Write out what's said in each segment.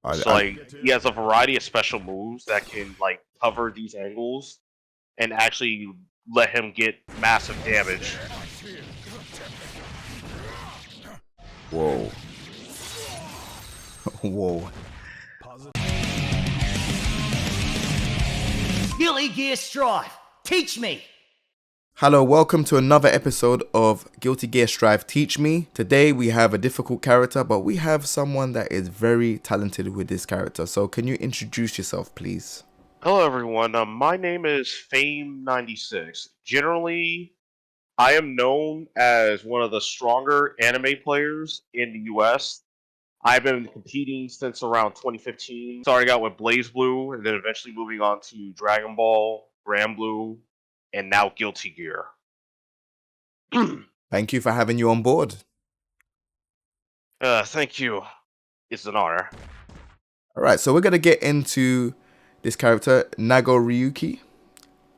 I, So I, like he has a variety of special moves that can like cover these angles and actually let him get massive damage. whoa. Whoa. Guilty Gear Strive, teach me! Hello, welcome to another episode of Guilty Gear Strive Teach Me. Today we have a difficult character, but we have someone that is very talented with this character. So can you introduce yourself, please? Hello everyone, my name is FAME96. Generally, I am known as one of the stronger anime players in the US. I've been competing since around 2015. Starting out with Blaze Blue, and then eventually moving on to Dragon Ball, Grand Blue, and now Guilty Gear. Thank you for having you on board. Thank you. It's an honor. Alright, so we're going to get into this character, Nagoriyuki.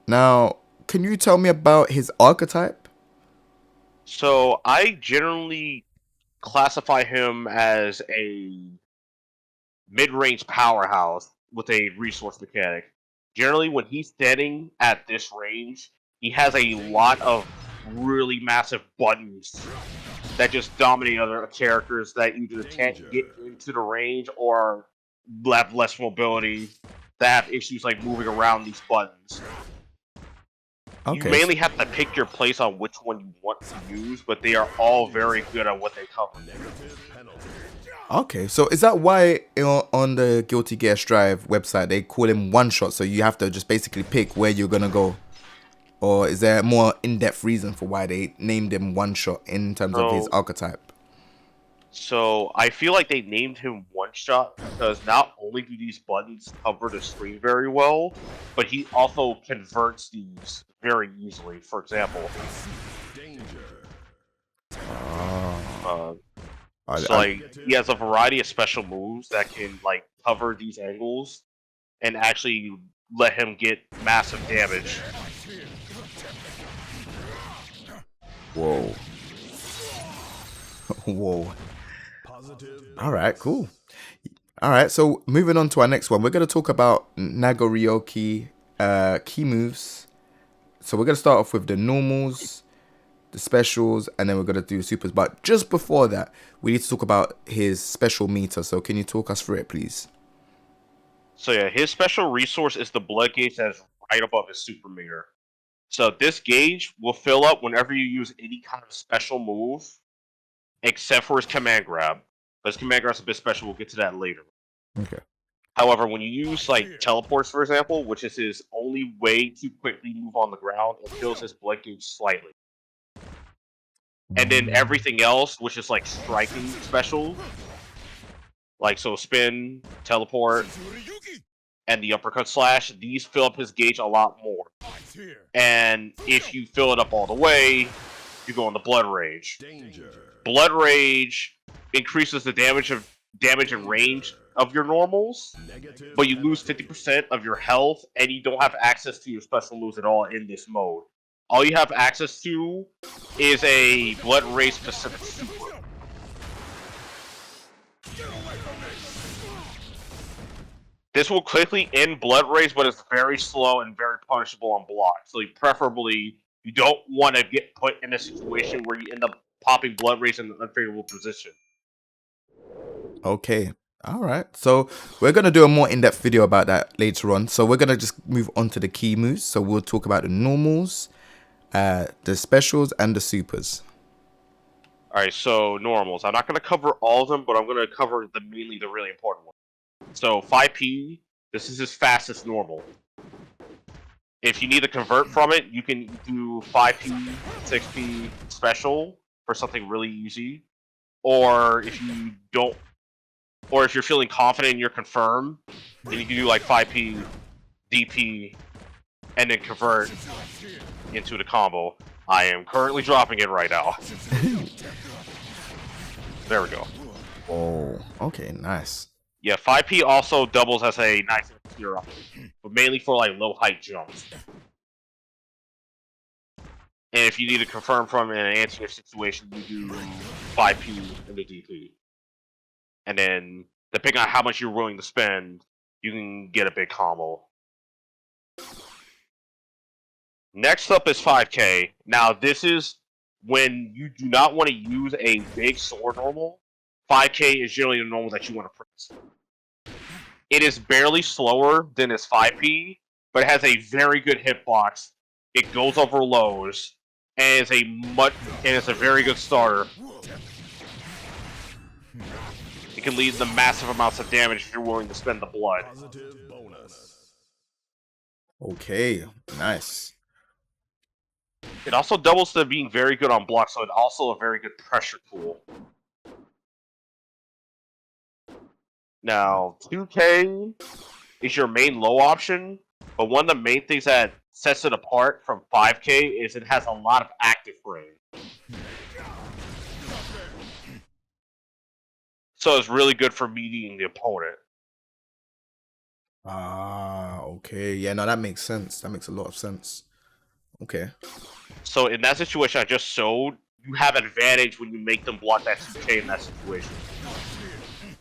Now, can you tell me about his archetype? So I generally classify him as a mid-range powerhouse with a resource mechanic. Generally, when he's standing at this range, he has a lot of really massive buttons that just dominate other characters that either can't get into the range or have less mobility, that have issues like moving around these buttons. You Okay. mainly have to pick your place on which one you want to use, but they are all very good at what they cover. Okay, so is that why on the Guilty Gear Strive website they call him one shot? So you have to just basically pick where you're gonna go, or is there a more in-depth reason for why they named him one shot in terms of his So, archetype? so I feel like they named him One Shot because not only do these buttons cover the screen very well, but he also converts these very easily. For example, uh, I, so I, like he has a variety of special moves that can like cover these angles and actually let him get massive damage. whoa, whoa. All right, cool. All right, so moving on to our next one, we're gonna talk about Nagoriyuki Key Moves. So we're gonna start off with the normals, the specials, and then we're gonna do supers. But just before that, we need to talk about his special meter. So can you talk us through it, please? So yeah, his special resource is the blood gauge that's right above his super meter. So this gauge will fill up whenever you use any kind of special move, except for his command grab. But his command grab's a bit special. We'll get to that later. Okay. However, when you use like teleports, for example, which is his only way to quickly move on the ground, it fills his blood gauge slightly. And then everything else, which is like striking special, like so spin, teleport, and the uppercut slash, these fill up his gauge a lot more. And if you fill it up all the way, you go into Blood Rage. Blood Rage increases the damage and range of your normals, but you lose 50% of your health, and you don't have access to your special moves at all in this mode. All you have access to is a Blood Rage specific super. This will quickly end Blood Rage, but it's very slow and very punishable on block. So preferably, you don't want to get put in a situation where you end up popping Blood Rage in an unfavorable position. Okay. All right. So we're going to do a more in-depth video about that later on. So we're going to just move on to the key moves. So we'll talk about the normals, the specials, and the supers. Alright, so normals. I'm not going to cover all of them, but I'm going to cover mainly the really important ones. So 5P, this is his fastest normal. If you need to convert from it, you can do 5P, 6P special for something really easy. Or if you don't, or if you're feeling confident in your confirm, then you can do like 5P, DP, and then convert into the combo. I am currently dropping it right now. There we go. Oh, okay, nice. Yeah, 5P also doubles as a nice tier up, but mainly for like low height jumps. And if you need to confirm from an anti-air situation, you do 5P into DP. And then Depending on how much you're willing to spend, you can get a big combo. Next up is 5K. Now, this is when you do not want to use a big sword normal. 5K is generally the normal that you want to press. It is barely slower than its 5P, but it has a very good hitbox. It goes over lows, and it's a very good starter. It can lead to massive amounts of damage if you're willing to spend the blood. Okay, nice. It also doubles to being very good on block, so it's also a very good pressure tool. Now, 2K is your main low option, but one of the main things that sets it apart from 5K is it has a lot of active frame. So it's really good for meeting the opponent. Ah, okay. Yeah, no, that makes sense. That makes a lot of sense. Okay. So in that situation I just showed, you have advantage when you make them block that 2K in that situation.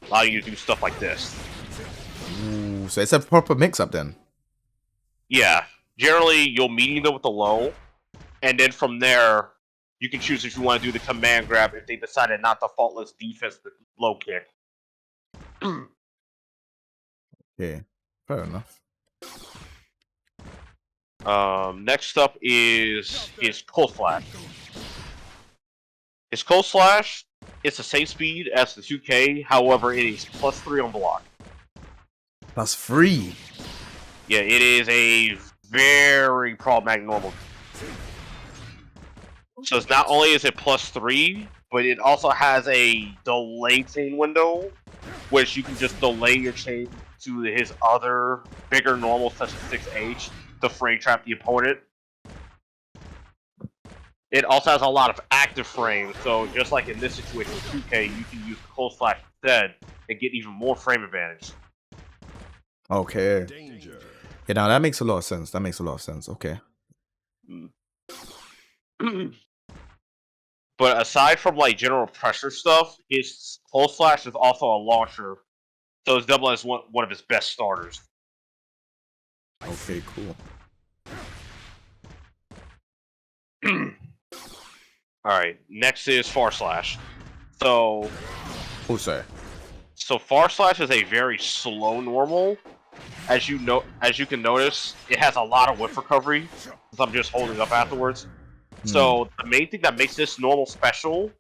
Allowing you to do stuff like this. Ooh, so it's a proper mix-up then. Yeah. Generally, you'll meet them with the low, and then from there, you can choose if you want to do the command grab if they decided not to faultless defense the low kick. Yeah, fair enough. Next up is his Cold Slash. His Cold Slash is the same speed as the 2K, however, it is +3 on block. +3? Yeah, it is a very problematic normal. So it's not only is it +3, but it also has a delay chain window, which you can just delay your chain to his other bigger normals such as 6H to frame trap the opponent. It also has a lot of active frames, so just like in this situation with 2K, you can use Cold Slash instead and get even more frame advantage. Okay. Yeah, now that makes a lot of sense. That makes a lot of sense. Okay. But aside from like general pressure stuff, his Cold Slash is also a launcher, so it's double as one of his best starters. Okay, cool. Alright, next is Far Slash. So Oh, sorry. So Far Slash is a very slow normal. As you can notice, it has a lot of whip recovery, since I'm just holding up afterwards. So the main thing that makes this normal special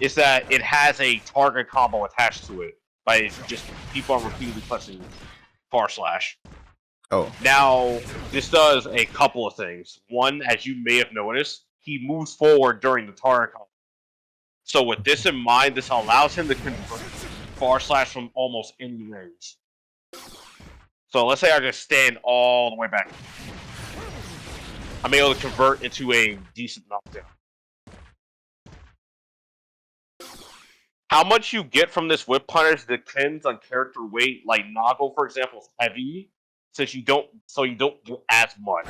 is that it has a target combo attached to it by just keep on repeatedly pressing Far Slash. Oh. Now, this does a couple of things. One, as you may have noticed, he moves forward during the target combo. So with this in mind, this allows him to convert Far Slash from almost any range. So let's say I just stand all the way back. I'm able to convert into a decent knockdown. How much you get from this whip punish depends on character weight. Like Nago, for example, is heavy, so you don't get as much.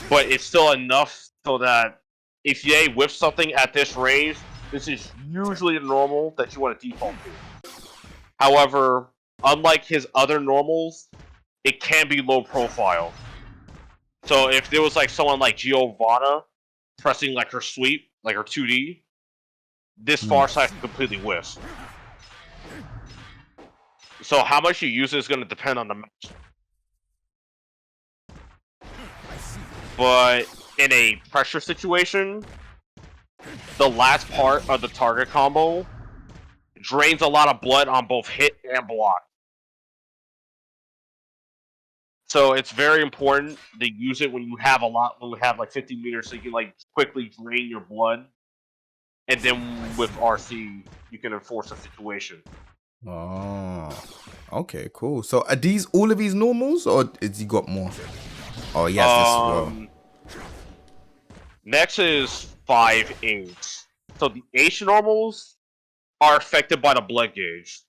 But it's still enough so that if they whip something at this range, this is usually the normal that you want to default to. However, unlike his other normals, it can be low profile. So if there was like someone like Giovanna pressing like her sweep, like her 2D, this Far Slash can completely whiff. So how much you use it is going to depend on the match. But in a pressure situation, the last part of the target combo drains a lot of blood on both hit and block. So it's very important to use it when you have like 50 meters, so you can like quickly drain your blood, and then with RC you can enforce a situation. Oh, okay, cool. So are these all of these normals, or has he got more? Oh, yes, this as well. Next is 5H. So the H normals are affected by the blood gauge.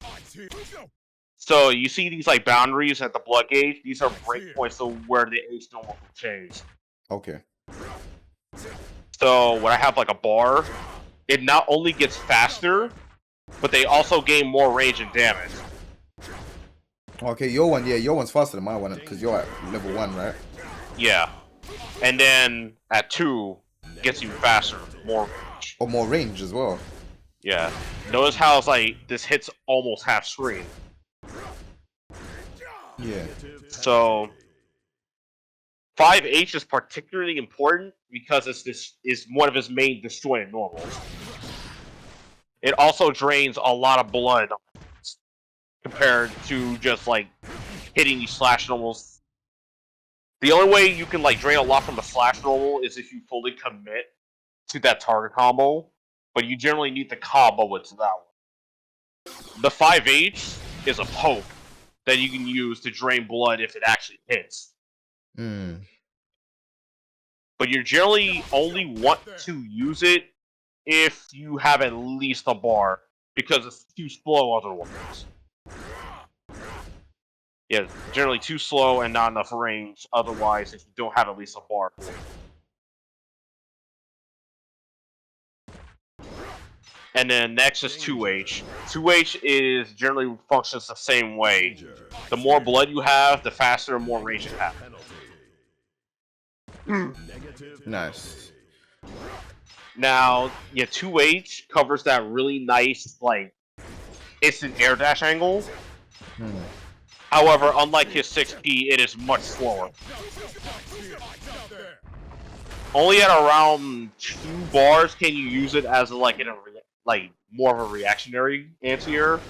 So you see these like boundaries at the blood gauge. These are breakpoints to where the H normal will change. Okay. So when I have like a bar, it not only gets faster, but they also gain more range and damage. Okay, your one, yeah, your one's faster than my one because you're at level 1, right? Yeah. And then at 2, gets even faster, more range. Or more range as well. Yeah. Notice how it's like this hits almost half screen. Yeah. So 5H is particularly important because this is one of his main destroying normals. It also drains a lot of blood compared to just like hitting these slash normals. The only way you can like drain a lot from a slash normal is if you fully commit to that target combo, but you generally need the combo into that one. The 5H is a poke that you can use to drain blood if it actually hits. Mm. But you generally only want to use it if you have at least a bar, because it's too slow otherwise. Yeah, generally too slow and not enough range otherwise if you don't have at least a bar. And then next is 2H. 2H is generally functions the same way. The more blood you have, the faster and more range you have. Nice. Now, yeah, 2H covers that really nice, like, instant air dash angle. However, unlike his 6P, it is much slower. Only at around 2 bars can you use it as like more of a reactionary anti-air.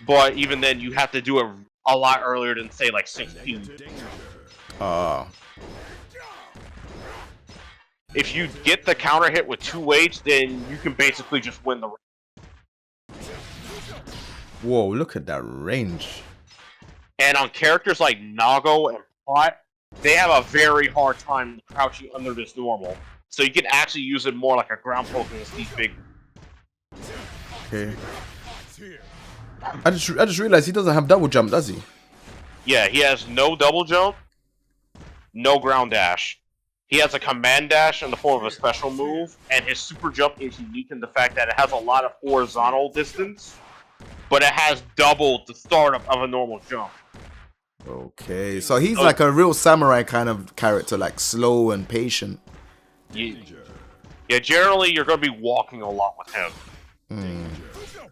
But even then, you have to do it a lot earlier than say like 6P. If you get the counter hit with 2H, then you can basically just win the race. Whoa, look at that range. And on characters like Nago and Pot, they have a very hard time crouching under this normal. So you can actually use it more like a ground poke against these big. Okay. I just realized he doesn't have double jump, does he? Yeah, he has no double jump, no ground dash. He has a command dash in the form of a special move, and his super jump is unique in the fact that it has a lot of horizontal distance, but it has double the startup of a normal jump. Okay, so he's like a real samurai kind of character, like slow and patient. Yeah, generally you're going to be walking a lot with him.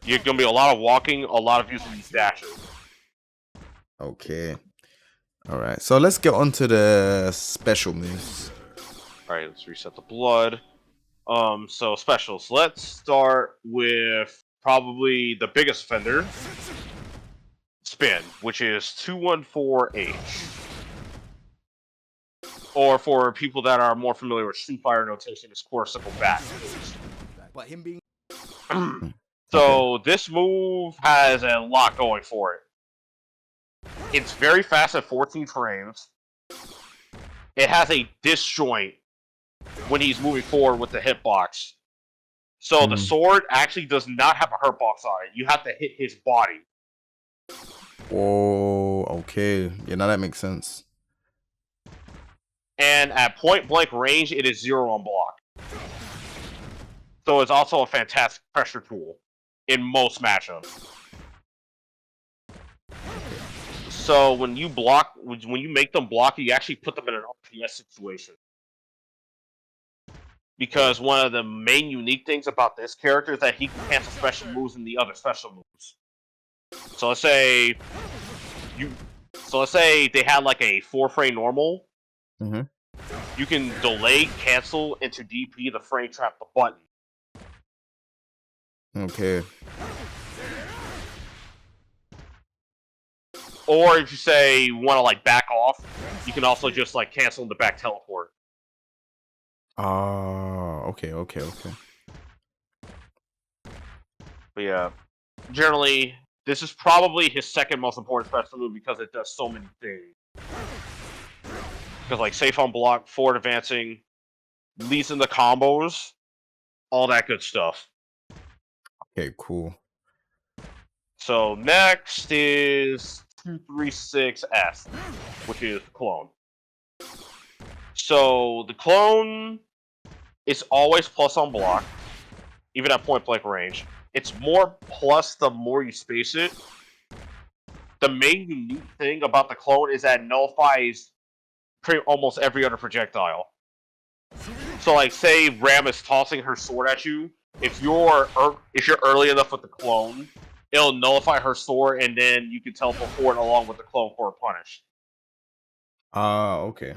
You're going to be a lot of walking, a lot of using these dashes. Okay. Alright, so let's get on to the special moves. Alright, let's reset the blood. So specials. Let's start with probably the biggest offender. Spin, which is 214H. Or for people that are more familiar with Street Fighter notation, it's core simple back. But him being So this move has a lot going for it. It's very fast at 14 frames. It has a disjoint when he's moving forward with the hitbox. So the sword actually does not have a hurtbox on it. You have to hit his body. Oh, okay. Yeah, now that makes sense. And at point blank range, it is 0 on block. So it's also a fantastic pressure tool in most matchups. So when you block, when you make them block, you actually put them in an RPS situation. Because one of the main unique things about this character is that he can cancel special moves in the other special moves. So let's say they had like a 4-frame normal. You can delay, cancel, into DP the frame trap the button. Okay. Or if you say you want to like back off, you can also just like cancel the back teleport. Okay. But yeah, generally, this is probably his second most important special move because it does so many things. Because like safe on block, forward advancing, leads into combos, all that good stuff. Okay, cool. So next is 236S, which is the clone. So the clone is always plus on block, even at point blank range. It's more plus the more you space it. the main unique thing about the clone is that it nullifies almost every other projectile. So, like, say Ram is tossing her sword at you. If you're early enough with the clone, it'll nullify her sword, and then you can teleport forward along with the clone for a punish. Okay.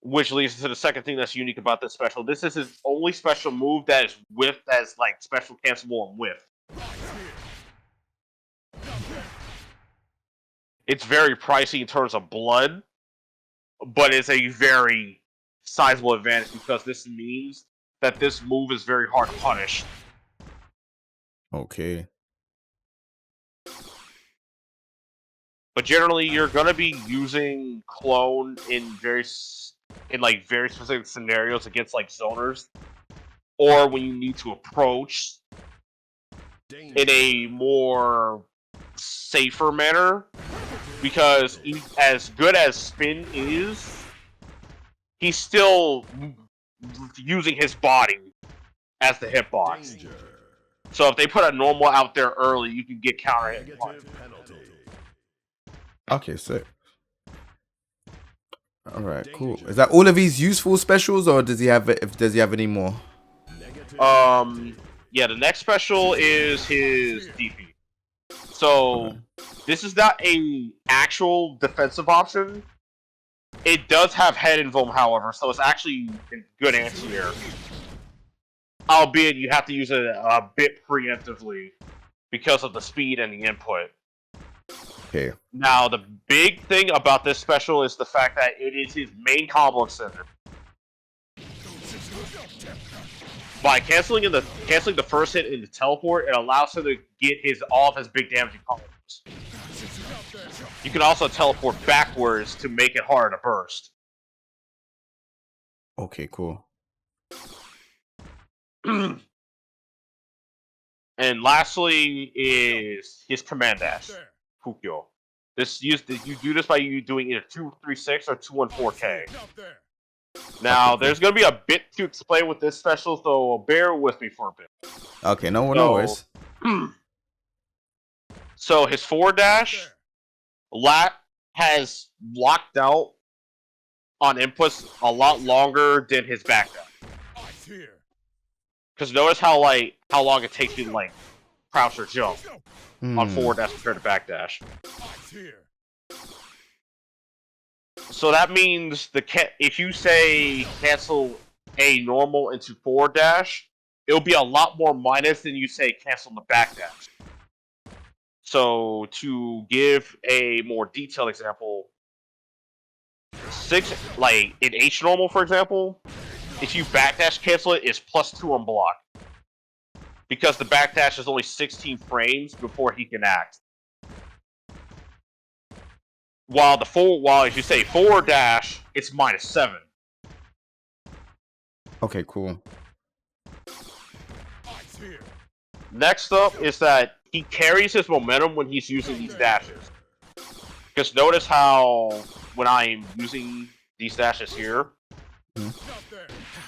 Which leads to the second thing that's unique about this special. This is his only special move that is whiffed as like special cancelable and whiff. It's very pricey in terms of blood, but it's a very sizable advantage because this means that this move is very hard to punish. Okay. But generally, you're gonna be using clone in very specific scenarios against like zoners, or when you need to approach in a more safer manner. Because as good as Spin is, he's still using his body as the hitbox. So if they put a normal out there early, you can get counter hit. Okay, sick. All right, cool. Is that all of these useful specials, or does he have any more? Yeah, the next special is his DP. So this is not a actual defensive option. It does have head invuln, however, so it's actually a good answer here. Albeit you have to use it a bit preemptively because of the speed and the input. Okay. Now, the big thing about this special is the fact that it is his main combo extender. By canceling the first hit in the teleport, it allows him to get all of his big damaging combos. You can also teleport backwards to make it harder to burst. Okay, cool. And lastly is his command dash, Kukyo. You do this by doing either 236 or 214K. Now, there's going to be a bit to explain with this special, so bear with me for a bit. Okay, no worries. So his forward dash, has locked out on inputs a lot longer than his back dash. Because notice how long it takes you to like crouch or jump on forward dash compared to back dash. So that means if you say cancel a normal into forward dash, it'll be a lot more minus than you say cancel the back dash. So to give a more detailed example, in H normal, for example, if you backdash cancel it, it's +2 on block. Because the backdash is only 16 frames before he can act. While if you say forward dash, it's -7. Okay, cool. Next up is that he carries his momentum when he's using these dashes. Because notice how when I'm using these dashes here,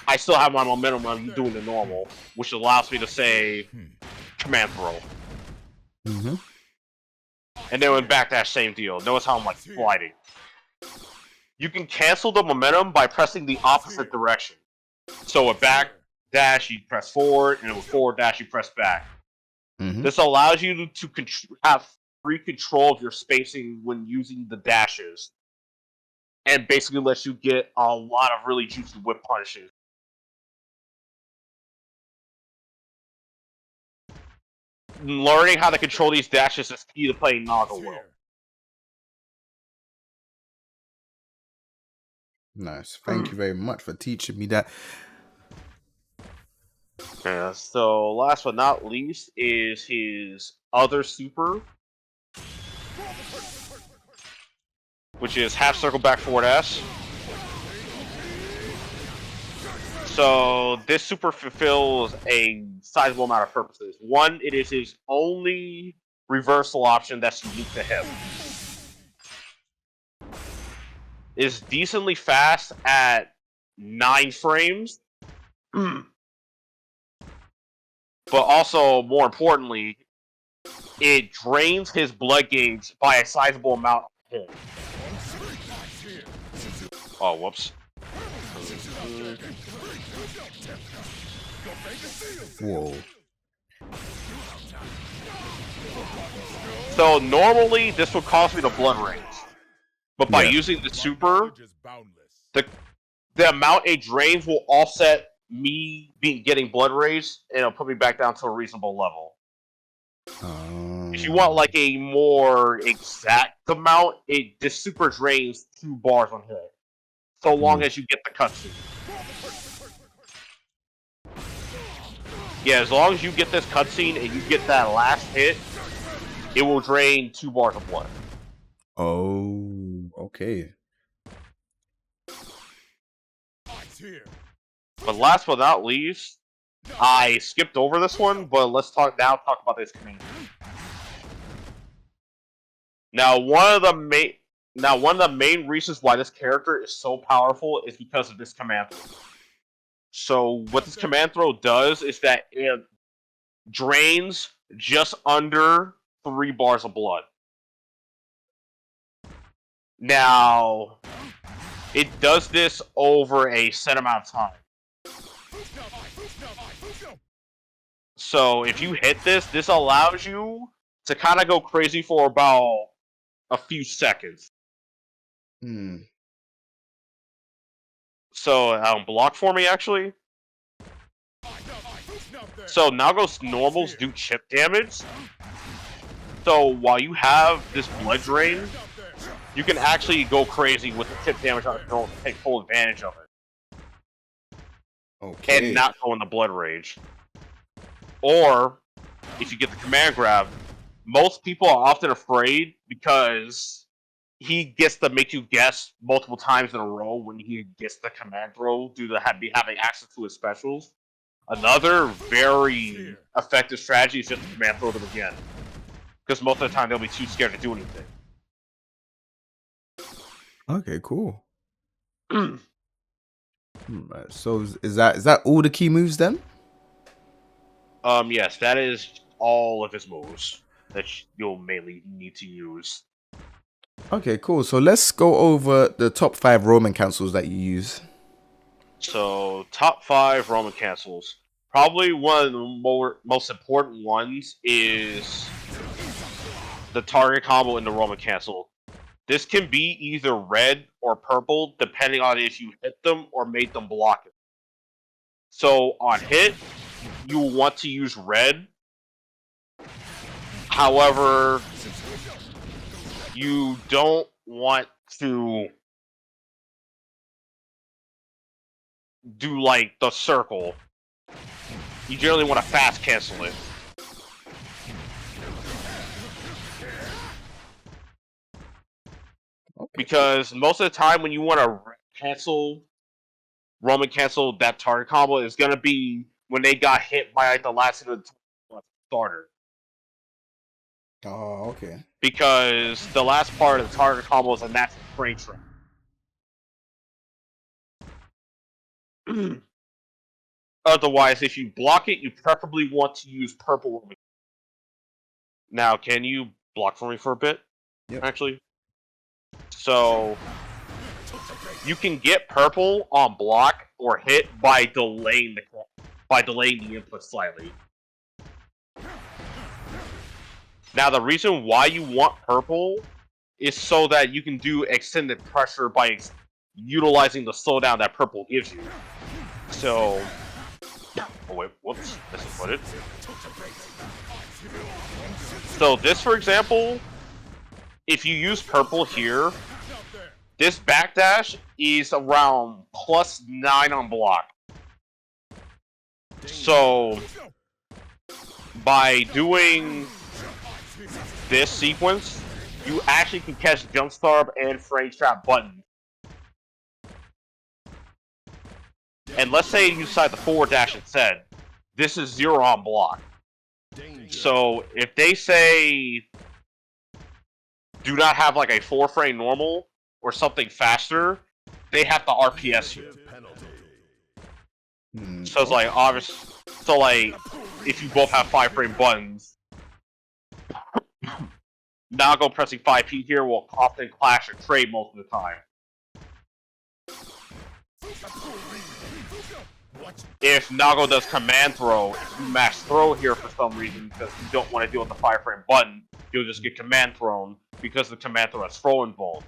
I still have my momentum when I'm doing the normal, which allows me to say command throw. And then with backdash, same deal. Notice how I'm like sliding. You can cancel the momentum by pressing the opposite direction. So with backdash, you press forward, and with forward dash, you press back. This allows you to have free control of your spacing when using the dashes. And basically lets you get a lot of really juicy whip punishes. Learning how to control these dashes is key to playing Naga well. Nice. Thank you very much for teaching me that. Yeah, so last but not least is his other super, which is half circle back forward S. So this super fulfills a sizable amount of purposes. One, it is his only reversal option that's unique to him. Is decently fast at 9 frames. But also, more importantly, it drains his blood gauge by a sizable amount of hit. Oh, whoops. Whoa. So normally this would cost me the blood range, but by Yeah. using the super, the amount it drains will offset me getting blood rage, and it'll put me back down to a reasonable level. If you want like a more exact amount, this super drains 2 bars on hit, so long as you get the cutscene. Yeah, as long as you get this cutscene and you get that last hit, it will drain 2 bars of blood. Oh, okay. But last but not least, I skipped over this one, but let's talk about this command. Now, one of the main reasons why this character is so powerful is because of this command throw. So what this command throw does is that it drains just under 3 bars of blood. Now, it does this over a set amount of time. So if you hit this allows you to kind of go crazy for about a few seconds. So block for me, actually. So Nago's normals do chip damage. So while you have this blood drain, you can actually go crazy with the chip damage on control to take full advantage of it. Okay. And not go into blood rage. Or, if you get the command grab, most people are often afraid because he gets to make you guess multiple times in a row when he gets the command throw due to having access to his specials. Another very effective strategy is just to command throw them again. Because most of the time they'll be too scared to do anything. Okay, cool. So is that all the key moves then? Yes, that is all of his moves that you'll mainly need to use. Okay, cool. So let's go over the top 5 Roman cancels that you use. So, top 5 Roman cancels. Probably one of the most important ones is the target combo in the Roman cancel. This can be either red or purple, depending on if you hit them or made them block it. So, on hit, you want to use red. However, you don't want to do like the circle. You generally want to fast cancel it. Because most of the time when you want to Roman cancel that target combo is going to be when they got hit by like the last hit of the starter. Oh, okay. Because the last part of the target combo is a natural frame trap. Otherwise, if you block it, you preferably want to use purple. Now, can you block for me for a bit? Yep. Actually. So, you can get purple on block or hit by delaying the input slightly. Now, the reason why you want purple is so that you can do extended pressure by utilizing the slowdown that purple gives you. So, oh wait, whoops, this is it. So this, for example, if you use purple here, this backdash is around +9 on block. So, by doing this sequence, you actually can catch jump startup and frame trap buttons. And let's say you decide the forward dash instead. This is 0 on block. So if they say do not have like a 4-frame normal or something faster, they have to RPS you. So it's like obvious. So like if you both have 5-frame buttons, Nago pressing 5P here will often clash or trade most of the time. If Nago does command throw, if you mash throw here for some reason because you don't want to deal with the 5-frame button, you'll just get command thrown because the command throw has throw involved.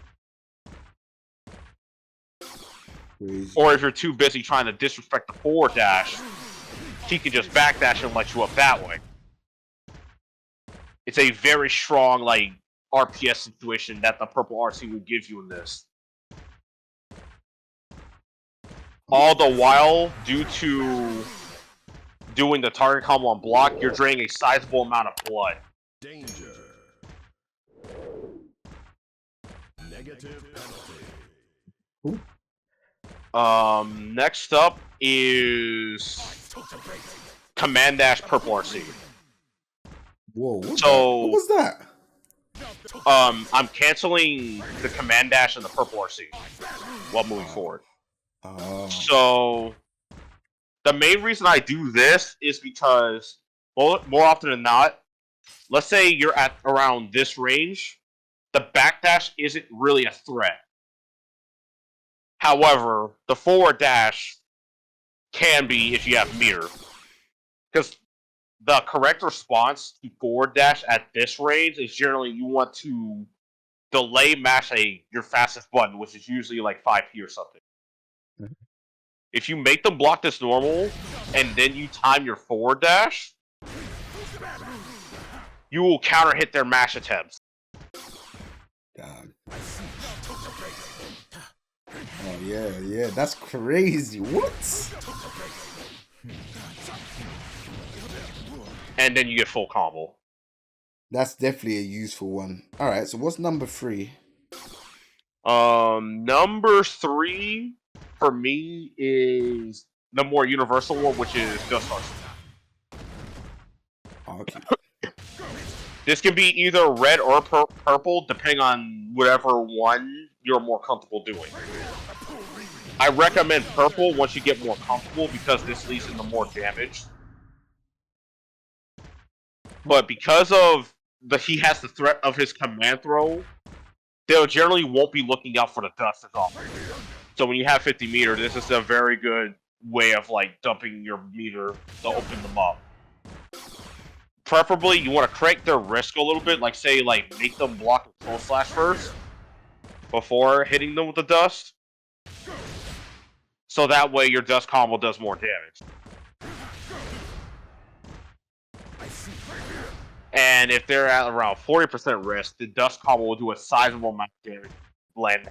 Crazy. Or if you're too busy trying to disrespect the forward dash, he can just backdash and let you up that way. It's a very strong, like, RPS situation that the purple RC will give you in this. All the while, due to doing the target combo on block, you're draining a sizable amount of blood. Danger. Negative penalty. Next up is Command Dash Purple RC. Whoa, what So, was that? I'm canceling the Command Dash and the Purple RC while moving forward. Oh. So, the main reason I do this is because, more often than not, let's say you're at around this range, the backdash isn't really a threat. However, the forward dash can be if you have meter. Because the correct response to forward dash at this range is generally you want to delay mash your fastest button, which is usually like 5P or something. If you make them block this normal, and then you time your forward dash, you will counter hit their mash attempts. God. Oh yeah, that's crazy. What? And then you get full combo. That's definitely a useful one. All right, so what's number 3? Number 3 for me is the more universal one, which is Just Arsenal. Okay. This can be either red or purple, depending on whatever one you're more comfortable doing. I recommend purple once you get more comfortable because this leads into more damage. But because of he has the threat of his command throw, they generally won't be looking out for the dust as often. So when you have 50 meter, this is a very good way of like dumping your meter to open them up. Preferably, you want to crank their risk a little bit, like say, like make them block a full slash first before hitting them with the dust. So that way your dust combo does more damage. And if they're at around 40% risk, the dust combo will do a sizable amount of damage. Land.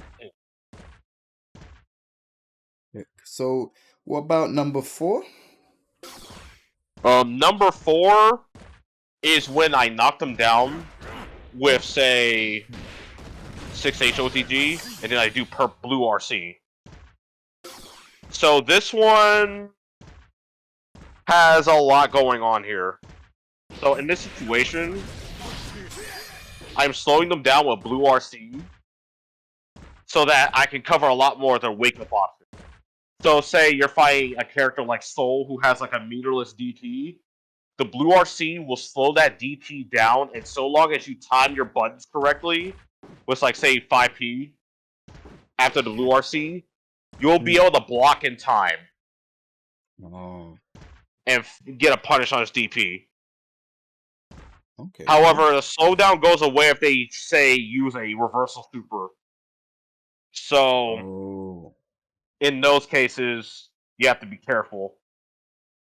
So what about number 4? Number 4 is when I knock them down with, say, 6H OTG, and then I do blue RC. So this one has a lot going on here. So in this situation, I'm slowing them down with blue RC so that I can cover a lot more of their wake-up options. So say you're fighting a character like Soul who has like a meterless DP, the blue RC will slow that DP down, and so long as you time your buttons correctly, with like say 5P after the blue RC, you'll be able to block in time. Oh. And get a punish on his DP. Okay. However, the slowdown goes away if they, say, use a reversal super. So, in those cases, you have to be careful.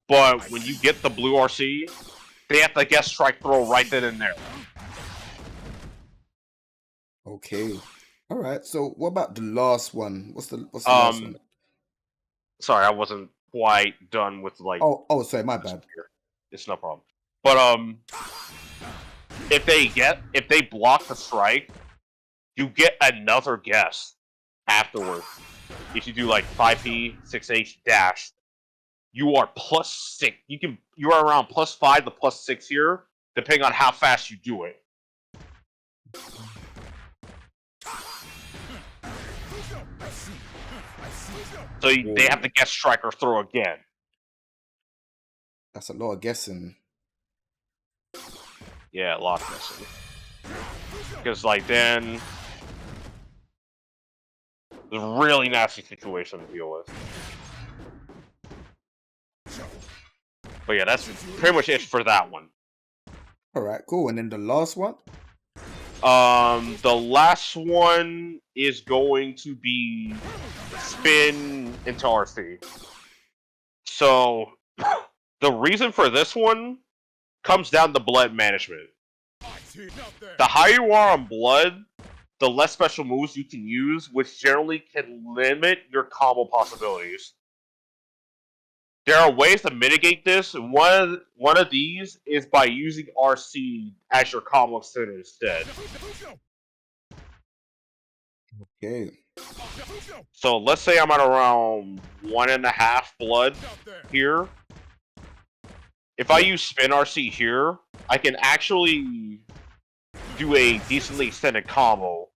But when you get the blue RC, they have to guess strike throw right then and there. Okay. All right. So what about the last one? What's the last one? Sorry, I wasn't quite done with like. Oh, sorry, my bad. It's no problem. But if they block the strike, you get another guess afterwards. If you do like 5P, 6H dash, you are +6. You are around +5 to +6 here, depending on how fast you do it. So they have to guess strike or throw again. That's a lot of guessing. Yeah, a lot of guessing. Because, like, then it's a really nasty situation to deal with. But yeah, that's pretty much it for that one. All right, cool. And then the last one. The last one is going to be spin into RC. So the reason for this one comes down to blood management. The higher you are on blood, the less special moves you can use, which generally can limit your combo possibilities. There are ways to mitigate this, and one of these is by using RC as your combo extender instead. Okay. So let's say I'm at around 1.5 blood here. If I use spin RC here, I can actually do a decently extended combo,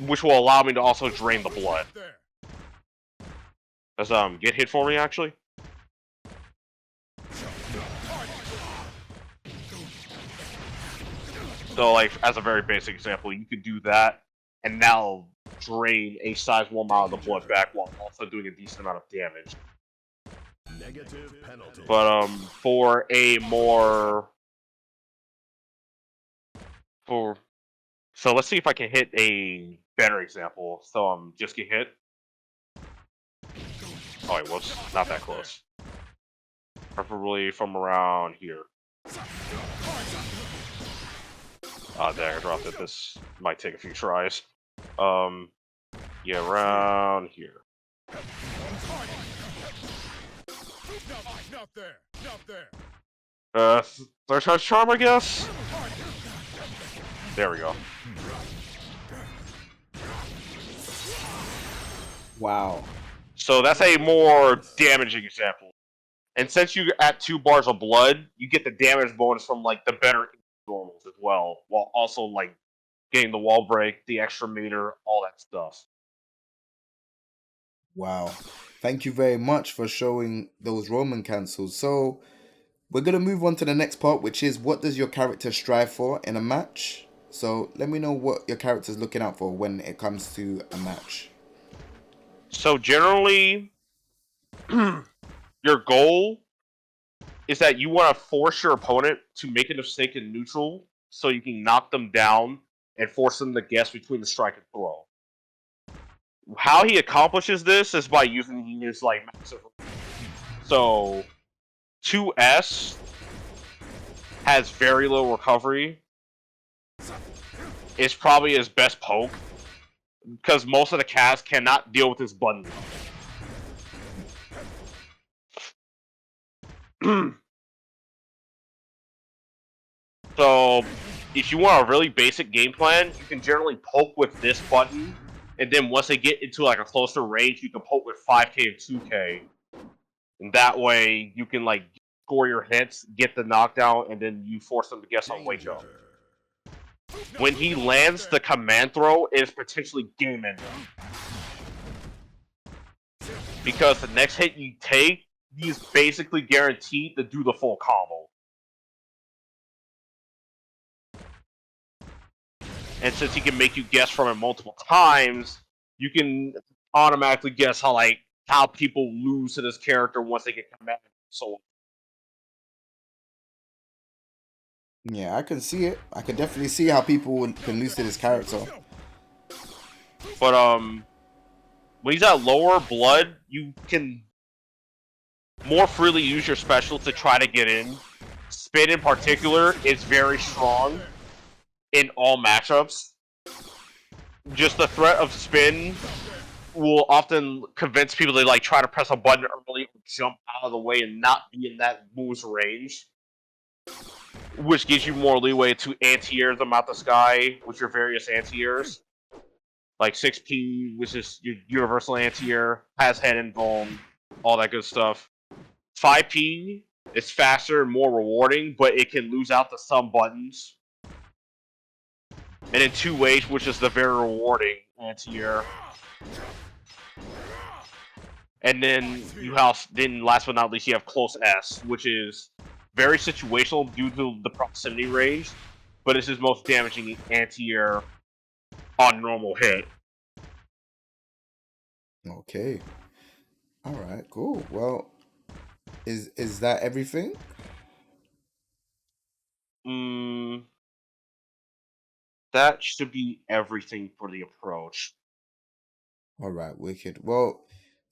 which will allow me to also drain the blood. Does get hit for me actually? So like as a very basic example, you could do that and now drain a size 1 amount of the blood back while also doing a decent amount of damage. Negative penalty. But for a more so let's see if I can hit a better example. So just get hit. Oh wait, whoops, not that close. Preferably from around here. Ah, dang, I dropped it. This might take a few tries. Yeah, around here. Third time's charm, I guess? There we go. Wow. So that's a more damaging example. And since you're at 2 bars of blood, you get the damage bonus from like the better normals as well, while also like getting the wall break, the extra meter, all that stuff. Wow. Thank you very much for showing those Roman cancels. So we're going to move on to the next part, which is what does your character strive for in a match? So let me know what your character's looking out for when it comes to a match. So generally, your goal is that you want to force your opponent to make a mistake in neutral so you can knock them down and force them to guess between the strike and throw. How he accomplishes this is by using his like massive. So 2S has very low recovery. It's probably his best poke because most of the cast cannot deal with his button. So if you want a really basic game plan, you can generally poke with this button, and then once they get into like a closer range, you can poke with 5k and 2k. And that way you can like score your hits, get the knockdown, and then you force them to guess on wake up. When he lands the command throw, it is potentially game ending. Because the next hit you take, he's basically guaranteed to do the full combo. And since he can make you guess from it multiple times, you can automatically guess how people lose to this character once they get commanded. So Yeah, I can see it. I can definitely see how people can lose to this character. but when he's at lower blood, you can more freely use your special to try to get in. Spin in particular is very strong in all matchups. Just the threat of spin will often convince people to like try to press a button early or jump out of the way and not be in that move's range, which gives you more leeway to anti-air them out the sky with your various anti-airs. Like 6P, which is your universal anti-air, has head and vuln, all that good stuff. 5P is faster and more rewarding, but it can lose out to some buttons. And then 2H, which is the very rewarding anti-air. And then last but not least, you have close S, which is very situational due to the proximity range. but it's his most damaging anti-air on normal hit. Okay. All right. Cool. Well, is that everything? That should be everything for the approach. All right. Wicked. Well,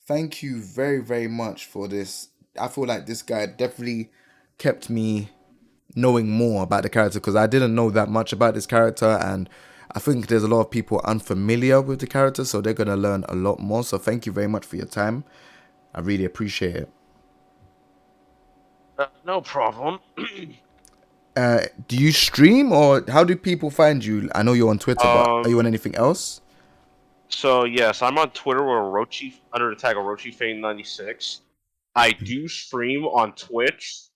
thank you very very much for this. I feel like this guy definitely kept me knowing more about the character because I didn't know that much about this character, and I think there's a lot of people unfamiliar with the character, so they're gonna learn a lot more. So thank you very much for your time. I really appreciate it. No problem. Do you stream or how do people find you? I know you're on Twitter, but are you on anything else? So yes, I'm on Twitter with Orochi under the tag Orochi FAME96. I do stream on Twitch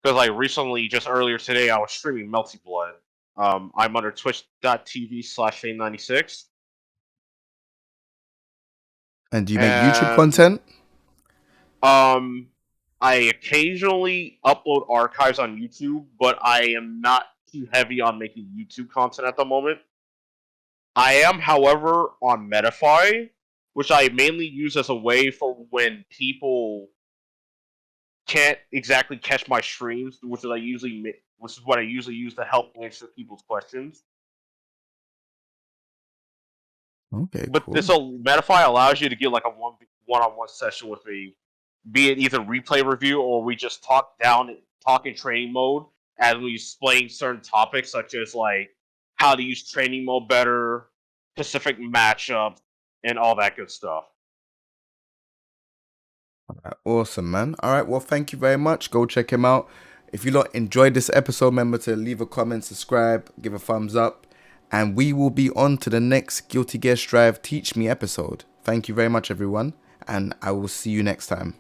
because like recently, just earlier today, I was streaming Melty Blood. I'm under twitch.tv/FAME96. And do you make YouTube And content? I occasionally upload archives on YouTube, but I am not too heavy on making YouTube content at the moment. I am, however, on Metafy, which I mainly use as a way for when people can't exactly catch my streams, which is what I usually use to help answer people's questions. Okay, But cool. this Metafy allows you to get like a one-on-one session with me, be it either replay review or we just talk in training mode as we explain certain topics such as like how to use training mode better, specific matchup, and all that good stuff. Awesome, man. All right, well, thank you very much. Go check him out. If you lot enjoyed this episode, remember to leave a comment, subscribe, give a thumbs up, and we will be on to the next Guilty Gear Strive Teach Me episode. Thank you very much, everyone, and I will see you next time.